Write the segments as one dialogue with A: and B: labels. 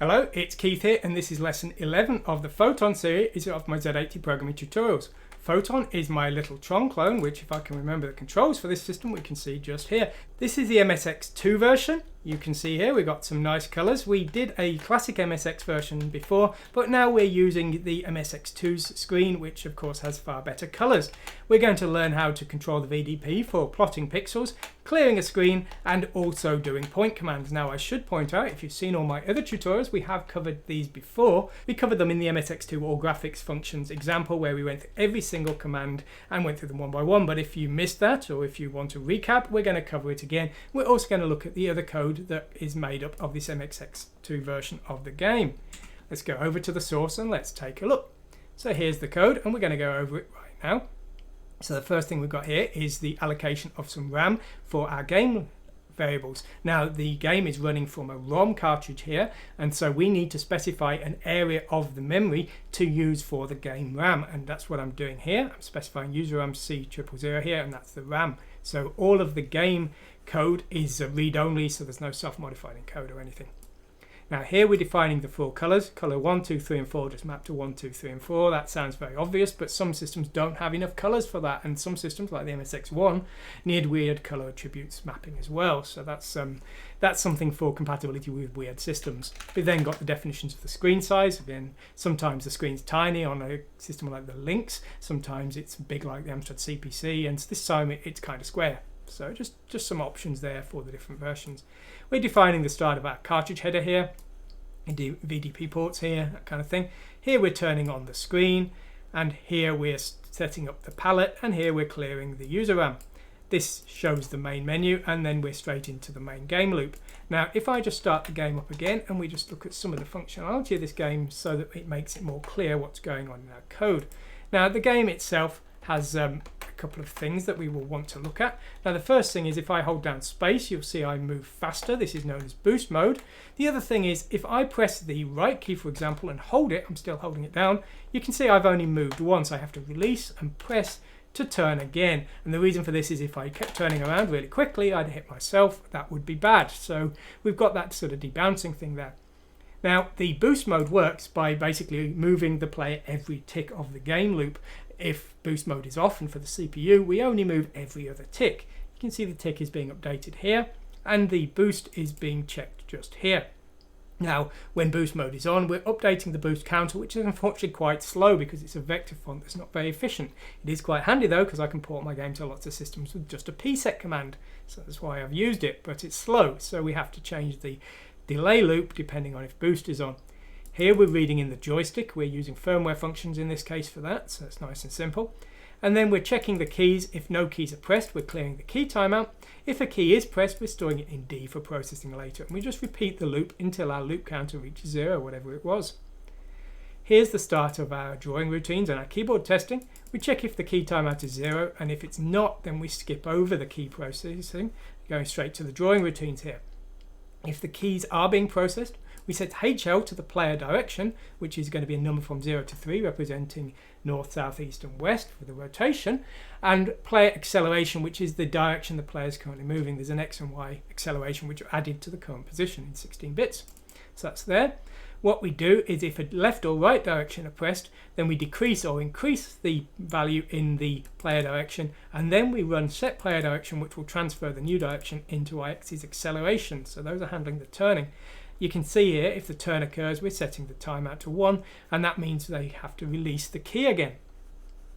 A: Hello, it's Keith here, and this is lesson 11 of the Photon series of my Z80 programming tutorials. Photon is my little Tron clone, which, if I can remember the controls for this system, we can see just here. This is the MSX2 version. You can see here we've got some nice colours. We did a classic MSX version before, but now we're using the MSX2's screen, which of course has far better colours. We're going to learn how to control the VDP for plotting pixels, clearing a screen, and also doing point commands. Now I should point out, if you've seen all my other tutorials, we have covered these before. We covered them in the MSX2 All Graphics Functions example, where we went through every single command and went through them one by one. But if you missed that, or if you want to recap, we're going to cover it again. We're also going to look at the other code that is made up of this MSX2 version of the game. Let's go over to the source and let's take a look. So here's the code, and we're going to go over it right now. So the first thing we've got here is the allocation of some RAM for our game variables. Now the game is running from a ROM cartridge here, and so we need to specify an area of the memory to use for the game RAM, and that's what I'm doing here. I'm specifying user RAM C000 here, and that's the RAM. So all of the game code is read-only, so there's no self-modified encode or anything. Now here we're defining the four colours. Colour 1, 2, 3 and 4 just map to 1, 2, 3 and 4. That sounds very obvious, but some systems don't have enough colours for that, and some systems like the MSX1 need weird colour attributes mapping as well. So that's something for compatibility with weird systems. We've then got the definitions of the screen size. Again, sometimes the screen's tiny on a system like the Lynx, sometimes it's big like the Amstrad CPC, and this time it's kind of square. So just some options there for the different versions. We're defining the start of our cartridge header here, VDP ports here, that kind of thing. Here we're turning on the screen, and here we're setting up the palette, and here we're clearing the user RAM. This shows the main menu, and then we're straight into the main game loop. Now if I just start the game up again and we just look at some of the functionality of this game so that it makes it more clear what's going on in our code. Now the game itself has a couple of things that we will want to look at. Now the first thing is, if I hold down space, you'll see I move faster. This is known as boost mode. The other thing is, if I press the right key, for example, and hold it, I'm still holding it down, you can see I've only moved once. I have to release and press to turn again, and the reason for this is if I kept turning around really quickly, I'd hit myself. That would be bad. So we've got that sort of debouncing thing there. Now the boost mode works by basically moving the player every tick of the game loop. If boost mode is off, and for the CPU we only move every other tick. You can see the tick is being updated here, and the boost is being checked just here. Now when boost mode is on, we're updating the boost counter, which is unfortunately quite slow because it's a vector font that's not very efficient. It is quite handy though, because I can port my game to lots of systems with just a PSET command, so that's why I've used it, but it's slow, so we have to change the delay loop depending on if boost is on. Here we're reading in the joystick. We're using firmware functions in this case for that, so it's nice and simple. And then we're checking the keys. If no keys are pressed, we're clearing the key timeout. If a key is pressed, we're storing it in D for processing later. And we just repeat the loop until our loop counter reaches 0, whatever it was. Here's the start of our drawing routines and our keyboard testing. We check if the key timeout is 0, and if it's not, then we skip over the key processing, going straight to the drawing routines here. If the keys are being processed, we set HL to the player direction, which is going to be a number from 0 to 3, representing north, south, east and west for the rotation, and player acceleration, which is the direction the player is currently moving. There's an X and Y acceleration which are added to the current position in 16 bits. So that's there. What we do is, if a left or right direction are pressed, then we decrease or increase the value in the player direction, and then we run set player direction, which will transfer the new direction into Y-axis acceleration. So those are handling the turning. You can see here, if the turn occurs, we're setting the timeout to 1, and that means they have to release the key again.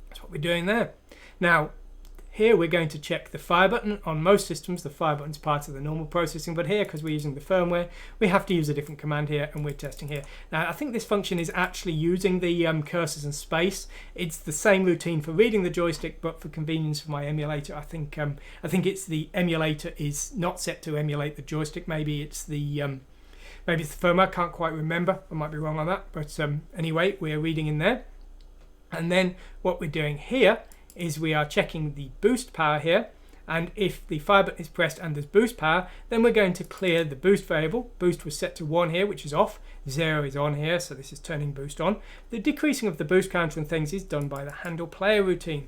A: That's what we're doing there. Now, here we're going to check the fire button. On most systems, the fire button is part of the normal processing, but here, because we're using the firmware, we have to use a different command here, and we're testing here. Now, I think this function is actually using the cursors and space. It's the same routine for reading the joystick, but for convenience for my emulator, I think it's the emulator is not set to emulate the joystick. Maybe it's the firmware. I can't quite remember. I might be wrong on that, but anyway, we're reading in there. And then what we're doing here is we are checking the boost power here, and if the fire button is pressed and there's boost power, then we're going to clear the boost variable. Boost was set to 1 here, which is off. 0 is on here, so this is turning boost on. The decreasing of the boost counter and things is done by the handle player routine.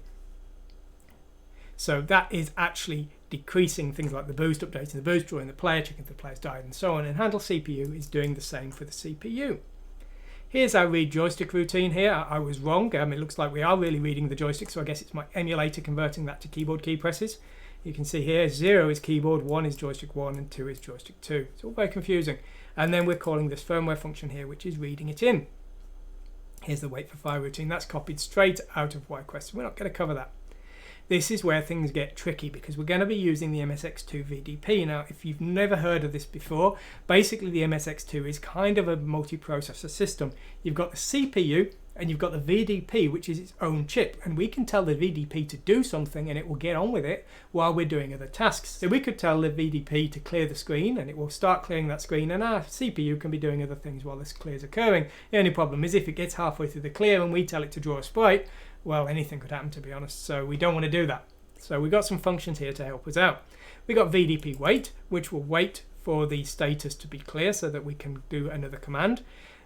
A: So that is actually decreasing things like the boost, updating the boost, drawing the player, checking if the player's died, and so on. And handle CPU is doing the same for the CPU. Here's our read joystick routine here. I was wrong. It looks like we are really reading the joystick, so I guess it's my emulator converting that to keyboard key presses. You can see here 0 is keyboard, 1 is joystick 1, and 2 is joystick 2. It's all very confusing. And then we're calling this firmware function here, which is reading it in. Here's the wait for fire routine. That's copied straight out of YQuest. We're not going to cover that. This is where things get tricky because we're going to be using the MSX2 VDP. Now, if you've never heard of this before, basically the MSX2 is kind of a multiprocessor system. You've got the CPU and you've got the VDP, which is its own chip. And we can tell the VDP to do something and it will get on with it while we're doing other tasks. So we could tell the VDP to clear the screen and it will start clearing that screen, and our CPU can be doing other things while this clear is occurring. The only problem is if it gets halfway through the clear and we tell it to draw a sprite, well, anything could happen, to be honest, so we don't want to do that. So we've got some functions here to help us out. We've got VDP wait, which will wait for the status to be clear so that we can do another command.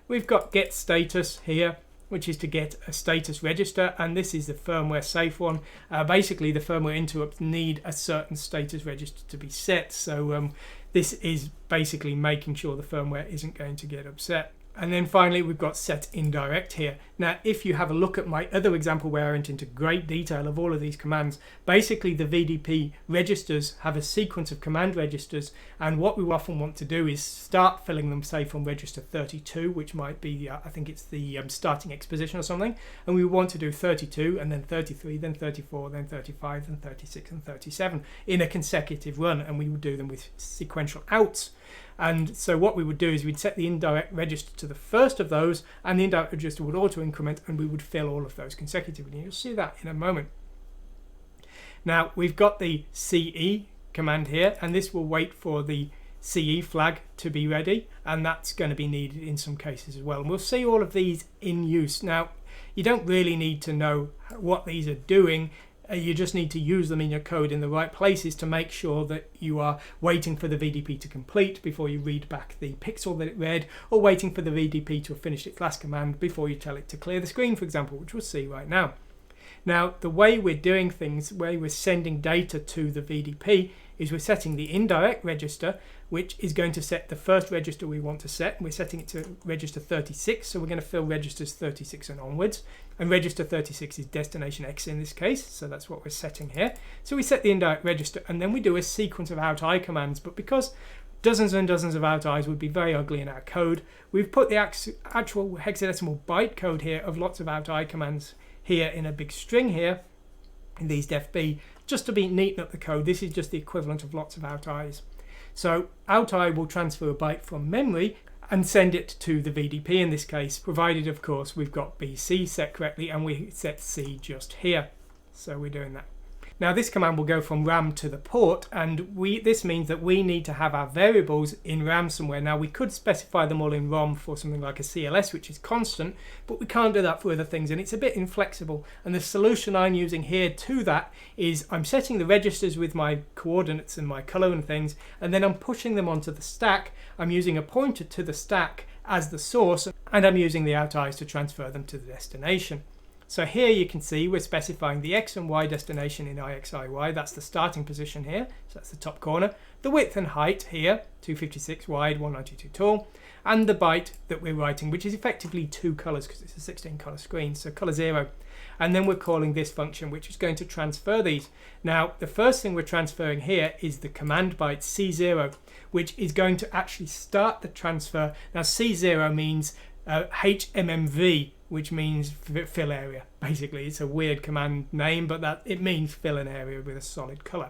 A: We've got get status here, which is to get a status register, and this is the firmware safe one. Basically, the firmware interrupts need a certain status register to be set, so this is basically making sure the firmware isn't going to get upset. And then finally, we've got set indirect here. Now, if you have a look at my other example where I went into great detail of all of these commands, basically the VDP registers have a sequence of command registers, and what we often want to do is start filling them, say, from register 32, which might be, I think it's the starting exposition or something, and we want to do 32, and then 33, then 34, then 35, then 36, and 37 in a consecutive run, and we would do them with sequential outs. And so what we would do is we'd set the indirect register to the first of those, and the indirect register would auto increment, and we would fill all of those consecutively. You'll see that in a moment. Now we've got the CE command here, and this will wait for the CE flag to be ready, and that's going to be needed in some cases as well. And we'll see all of these in use. Now, you don't really need to know what these are doing. You just need to use them in your code in the right places to make sure that you are waiting for the VDP to complete before you read back the pixel that it read, or waiting for the VDP to have finished its last command before you tell it to clear the screen, for example, which we'll see right now. Now, the way we're doing things, the way we're sending data to the VDP, is we're setting the indirect register, which is going to set the first register we want to set. We're setting it to register 36, so we're going to fill registers 36 and onwards. And register 36 is destination X in this case, so that's what we're setting here. So we set the indirect register, and then we do a sequence of out-I commands, but because dozens and dozens of out-I's would be very ugly in our code, we've put the actual hexadecimal byte code here of lots of out-I commands here in a big string here, in these def-b, just to neaten up the code. This is just the equivalent of lots of out-I's. So out-I will transfer a byte from memory and send it to the VDP in this case, provided of course we've got BC set correctly and we set C just here. So we're doing that. Now this command will go from RAM to the port, and this means that we need to have our variables in RAM somewhere. Now we could specify them all in ROM for something like a CLS, which is constant, but we can't do that for other things, and it's a bit inflexible. And the solution I'm using here to that is I'm setting the registers with my coordinates and my color and things, and then I'm pushing them onto the stack. I'm using a pointer to the stack as the source, and I'm using the out-I's to transfer them to the destination. So here you can see we're specifying the X and Y destination in IXIY. That's the starting position here, so that's the top corner. The width and height here, 256 wide, 192 tall. And the byte that we're writing, which is effectively 2 colors because it's a 16 color screen, so color 0. And then we're calling this function, which is going to transfer these. Now, the first thing we're transferring here is the command byte C0, which is going to actually start the transfer. Now, C0 means HMMV, which means fill area. Basically, it's a weird command name, but it means fill an area with a solid color.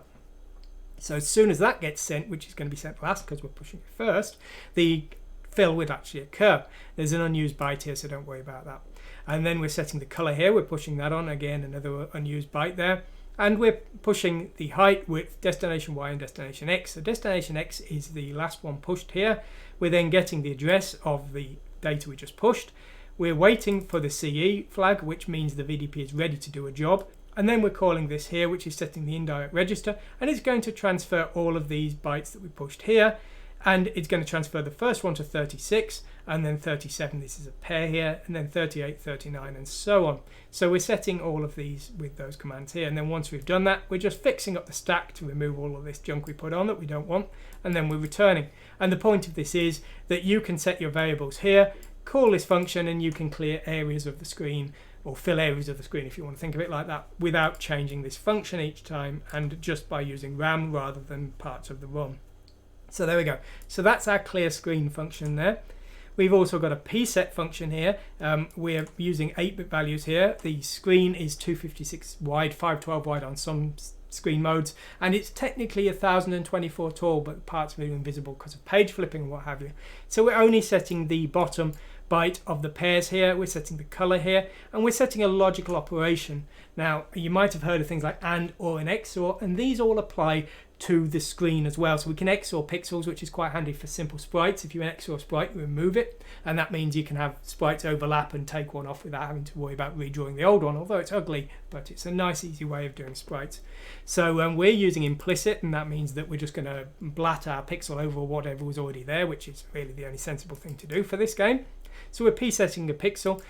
A: So as soon as that gets sent, which is going to be sent last because we're pushing it first, the fill would actually occur. There's an unused byte here, so don't worry about that. And then we're setting the color here. We're pushing that on. Again, another unused byte there. And we're pushing the height, width, destination Y and destination X. So destination X is the last one pushed here. We're then getting the address of the data we just pushed. We're waiting for the CE flag, which means the VDP is ready to do a job. And then we're calling this here, which is setting the indirect register, and it's going to transfer all of these bytes that we pushed here. and it's going to transfer the first one to 36, and then 37, this is a pair here, and then 38, 39, and so on. So we're setting all of these with those commands here, and then once we've done that, we're just fixing up the stack to remove all of this junk we put on that we don't want, and then we're returning. And the point of this is that you can set your variables here, call this function, and you can clear areas of the screen, or fill areas of the screen if you want to think of it like that, without changing this function each time, and just by using RAM rather than parts of the ROM. So there we go. So that's our clear screen function there. We've also got a PSET function here. We're using 8-bit values here. The screen is 256 wide, 512 wide on some screen modes, and it's technically 1024 tall, but parts of it are invisible because of page flipping and what have you. So we're only setting the bottom byte of the pairs here, we're setting the color here, and we're setting a logical operation. Now, you might have heard of things like AND, OR, and XOR, and these all apply to the screen as well. So we can XOR pixels, which is quite handy for simple sprites. If you XOR sprite, you remove it, and that means you can have sprites overlap and take one off without having to worry about redrawing the old one, although it's ugly, but it's a nice easy way of doing sprites. So we're using implicit, and that means that we're just going to blat our pixel over whatever was already there, which is really the only sensible thing to do for this game. So we're p-setting a pixel.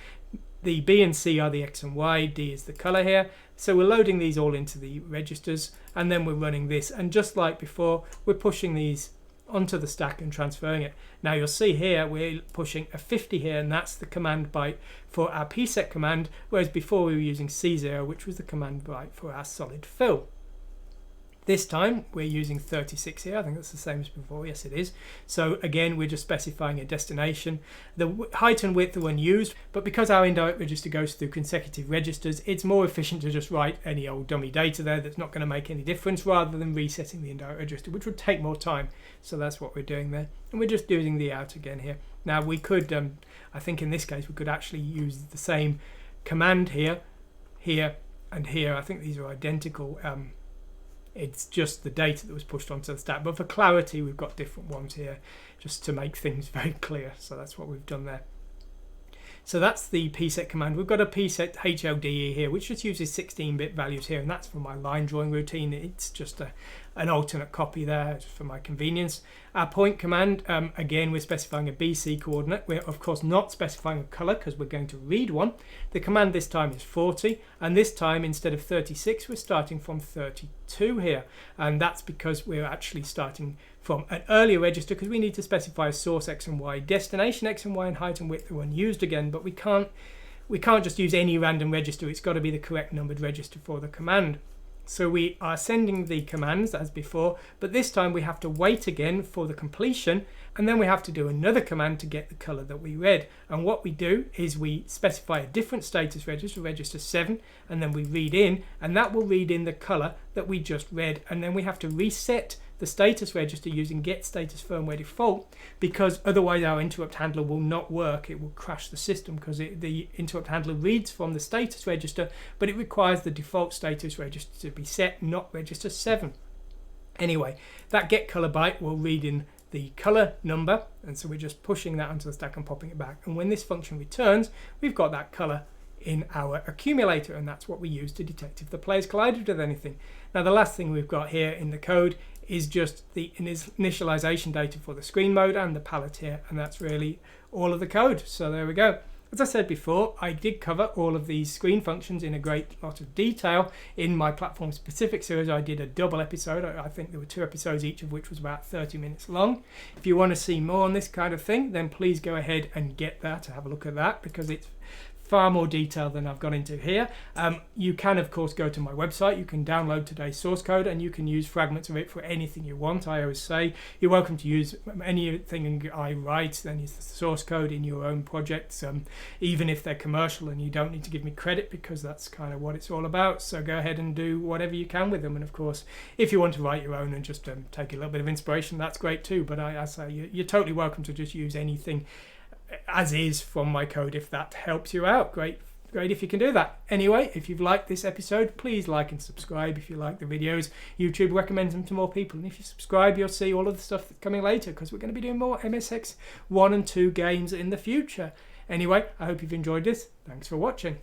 A: The B and C are the X and Y, D is the color here. So we're loading these all into the registers, and then we're running this. And just like before, we're pushing these onto the stack and transferring it. Now you'll see here, we're pushing a 50 here, and that's the command byte for our PSET command, whereas before we were using C0, which was the command byte for our solid fill. This time we're using 36 here. I think that's the same as before. Yes, it is. So again, we're just specifying a destination. The height and width are unused, but because our indirect register goes through consecutive registers, it's more efficient to just write any old dummy data there that's not going to make any difference, rather than resetting the indirect register, which would take more time. So that's what we're doing there. And we're just doing the out again here. Now we could, I think in this case, we could actually use the same command here, here, and here. I think these are identical. It's just the data that was pushed onto the stack, but for clarity we've got different ones here just to make things very clear. So that's what we've done there. So that's the PSET command. We've got a PSET HLDE here, which just uses 16-bit values here, and that's for my line drawing routine. It's just an alternate copy there for my convenience. Our point command, again, we're specifying a BC coordinate. We're of course not specifying a color because we're going to read one. The command this time is 40, and this time instead of 36 we're starting from 32 here, and that's because we're actually starting from an earlier register, because we need to specify a source X and Y. Destination X and Y and height and width are unused again, but we can't just use any random register. It's got to be the correct numbered register for the command. So we are sending the commands as before, but this time we have to wait again for the completion, and then we have to do another command to get the color that we read. And what we do is we specify a different status register, register 7, and then we read in, and that will read in the color that we just read. And then we have to reset the status register using get status firmware default, because otherwise our interrupt handler will not work. It will crash the system because the interrupt handler reads from the status register, but it requires the default status register to be set, not register 7. Anyway, that get color byte will read in the color number, and so we're just pushing that onto the stack and popping it back. And when this function returns, we've got that color in our accumulator, and that's what we use to detect if the player's collided with anything. Now the last thing we've got here in the code is just the initialization data for the screen mode and the palette here, and that's really all of the code. So there we go. As I said before, I did cover all of these screen functions in a great lot of detail in my platform specific series. I did a double episode. I think there were 2 episodes, each of which was about 30 minutes long. If you want to see more on this kind of thing, then please go ahead and get that, to have a look at that, because it's far more detail than I've gone into here. You can of course go to my website. You can download today's source code and you can use fragments of it for anything you want. I always say you're welcome to use anything I write, then use the source code in your own projects, even if they're commercial, and you don't need to give me credit because that's kind of what it's all about. So go ahead and do whatever you can with them, and of course if you want to write your own and just take a little bit of inspiration, that's great too, but I say you're totally welcome to just use anything as is from my code if that helps you out. Great if you can do that. Anyway, if you've liked this episode, please like and subscribe. If you like the videos, YouTube recommends them to more people, and if you subscribe you'll see all of the stuff that's coming later, because we're going to be doing more MSX1 and 2 games in the future. Anyway, I hope you've enjoyed this. Thanks for watching.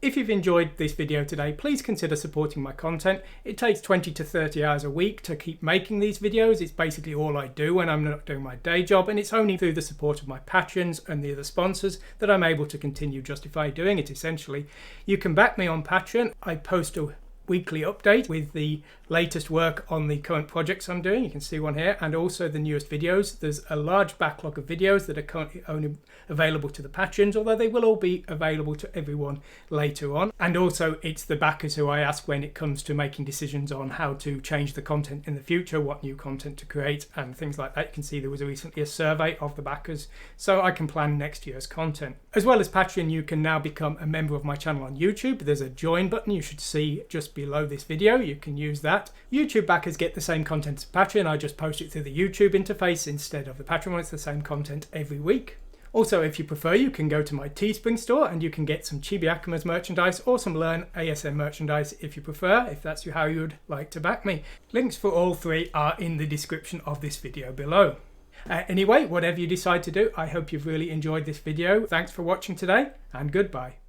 A: If you've enjoyed this video today, please consider supporting my content. It takes 20 to 30 hours a week to keep making these videos. It's basically all I do when I'm not doing my day job, and it's only through the support of my patrons and the other sponsors that I'm able to continue justify doing it, essentially. You can back me on Patreon. I post a weekly update with the latest work on the current projects I'm doing. You can see one here, and also the newest videos. There's a large backlog of videos that are currently only available to the patrons, although they will all be available to everyone later on. And also it's the backers who I ask when it comes to making decisions on how to change the content in the future, what new content to create and things like that. You can see there was recently a survey of the backers so I can plan next year's content. As well as Patreon, you can now become a member of my channel on YouTube. There's a join button you should see just below this video. You can use that. YouTube backers get the same content as Patreon. I just post it through the YouTube interface instead of the Patreon one. It's the same content every week. Also, if you prefer, you can go to my Teespring store and you can get some Chibi Akuma's merchandise or some Learn ASM merchandise if you prefer, if that's how you would like to back me. Links for all three are in the description of this video below. Anyway, whatever you decide to do, I hope you've really enjoyed this video. Thanks for watching today, and goodbye.